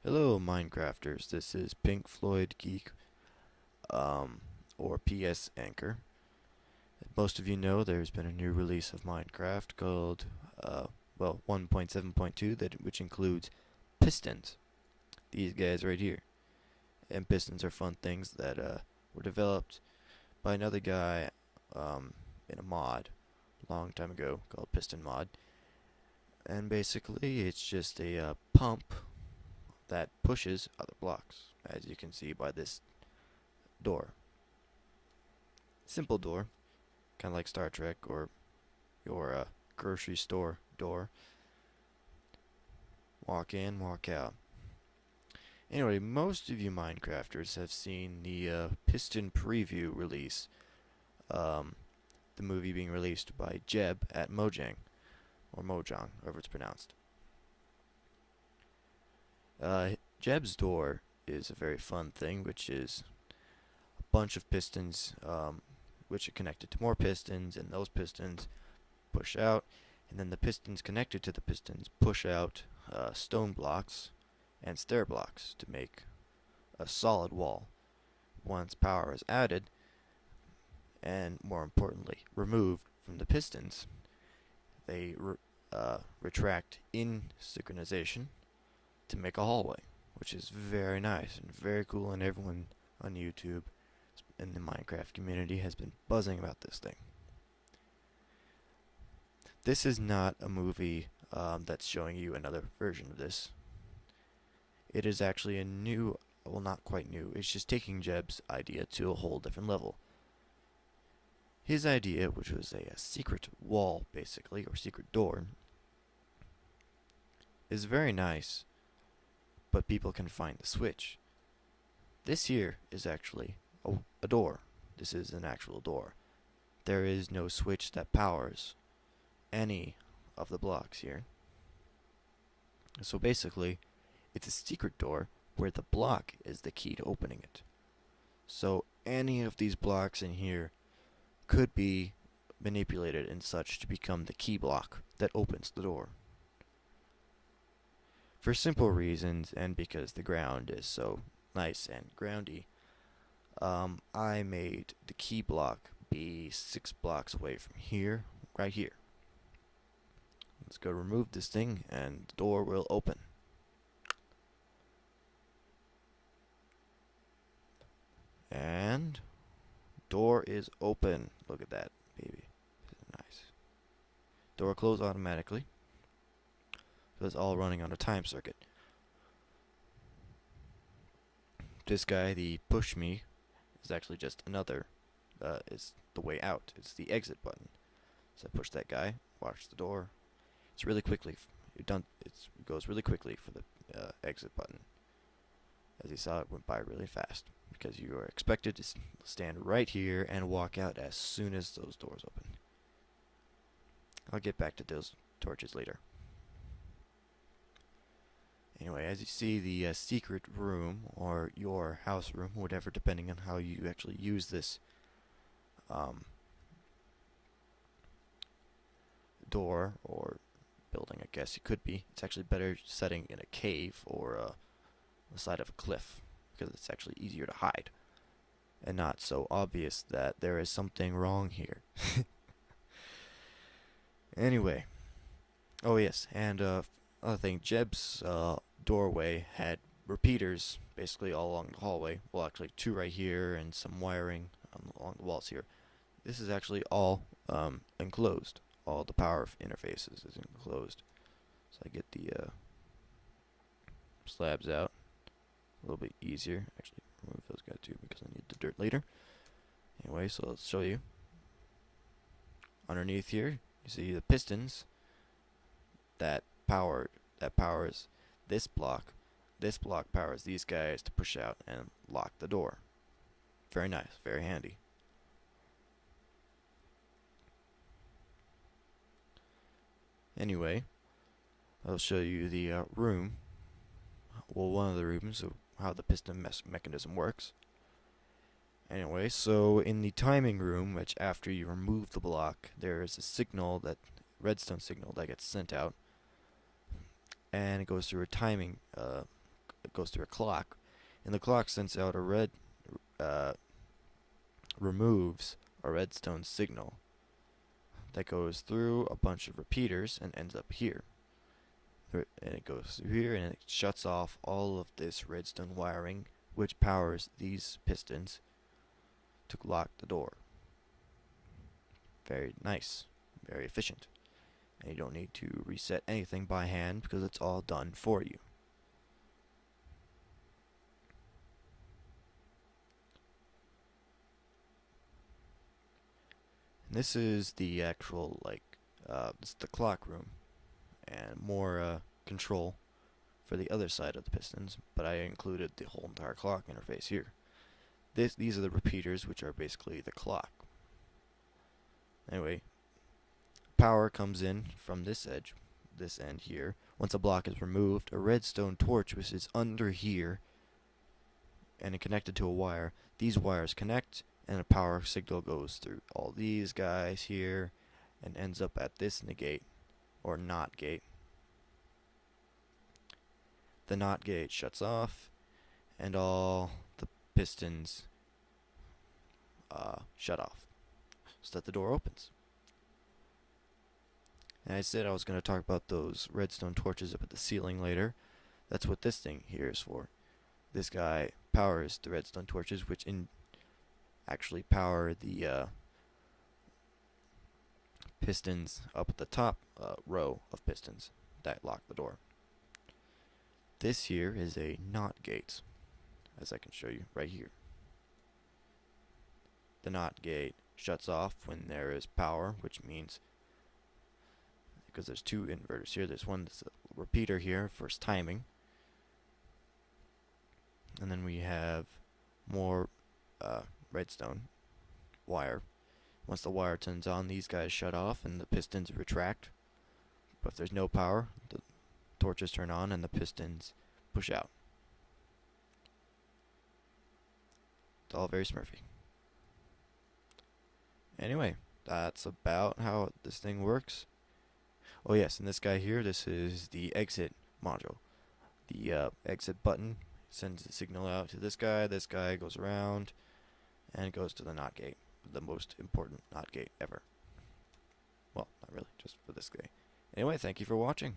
Hello, Minecrafters. This is Pink Floyd Geek, um, or PS Anchor. As most of you know, there's been a new release of Minecraft called, 1.7.2, which includes pistons. These guys right here. And pistons are fun things that were developed by another guy in a mod a long time ago called Piston Mod. And basically, it's just a pump that pushes other blocks, as you can see by this door. Simple door, kind of like Star Trek or your grocery store door. Walk in, walk out. Anyway, most of you Minecrafters have seen the Piston preview release, um, the movie being released by Jeb at Mojang, or Mojang, however it's pronounced. Jeb's door is a very fun thing, which is a bunch of pistons, which are connected to more pistons, and those pistons push out, and then the pistons connected to the pistons push out stone blocks and stair blocks to make a solid wall. Once power is added, and more importantly, removed from the pistons, they retract in synchronization to make a hallway, which is very nice and very cool, and everyone on YouTube in the Minecraft community has been buzzing about this thing. This is not a movie that's showing you another version of this. It is actually a new, well, not quite new, it's just taking Jeb's idea to a whole different level. His idea, which was a secret wall, basically, or secret door, is very nice, but people can find the switch. This here is actually a door. This is an actual door. There is no switch that powers any of the blocks here. So basically, it's a secret door where the block is the key to opening it. So any of these blocks in here could be manipulated and such to become the key block that opens the door. For simple reasons, and because the ground is so nice and groundy, I made the key block be 6 blocks away from here, right here. Let's go remove this thing and the door will open. And door is open. Look at that, baby. Nice. Door closed automatically. So it's all running on a time circuit. This guy, the push me, is actually just another, is the way out. It's the exit button. So I push that guy, watch the door. It's really quickly, it goes really quickly for the exit button. As you saw, it went by really fast, because you are expected to stand right here and walk out as soon as those doors open. I'll get back to those torches later. Anyway, as you see, the secret room, or your house room, whatever, depending on how you actually use this door or building, I guess it could be. It's actually better setting in a cave or the side of a cliff, because it's actually easier to hide and not so obvious that there is something wrong here. Anyway, oh yes, and other thing, Jeb's doorway had repeaters basically all along the hallway. Well, actually 2 right here and some wiring along the walls here. This is actually all enclosed. All the power interfaces is enclosed. So I get the slabs out a little bit easier. Actually, remove those guys too because I need the dirt later. Anyway, so let's show you. Underneath here, you see the pistons that powers this block. This block powers these guys to push out and lock the door. Very nice, very handy. Anyway, I'll show you the room. Well, one of the rooms of how the piston mechanism works. Anyway, so in the timing room, which after you remove the block, there is a signal, that redstone signal, that gets sent out, and it goes through a timing it goes through a clock, and the clock sends out a red, uh, removes a redstone signal that goes through a bunch of repeaters and ends up here. And it goes through here and it shuts off all of this redstone wiring, which powers these pistons to lock the door. Very nice, very efficient. And you don't need to reset anything by hand because it's all done for you. And this is the actual, this is the clock room, and more control for the other side of the pistons, but I included the whole entire clock interface here. These are the repeaters, which are basically the clock. Anyway, power comes in from this edge, this end here. Once a block is removed, a redstone torch, which is under here and connected to a wire, these wires connect and a power signal goes through all these guys here and ends up at this negate, or NOT gate. The NOT gate shuts off and all the pistons shut off so that the door opens. And I said I was going to talk about those redstone torches up at the ceiling later. That's what this thing here is for. This guy powers the redstone torches, which actually power the pistons up at the top row of pistons that lock the door. This here is a NOT gate, as I can show you right here. The NOT gate shuts off when there is power, which means, because there's two inverters here, there's one that's a repeater here for timing, and then we have more redstone wire. Once the wire turns on, these guys shut off and the pistons retract, but if there's no power, the torches turn on and the pistons push out. It's all very smurfy. Anyway, that's about how this thing works. Oh yes, and this guy here, this is the exit module. The exit button sends the signal out to this guy goes around and goes to the NOT gate, the most important NOT gate ever. Well, not really, just for this guy. Anyway, thank you for watching.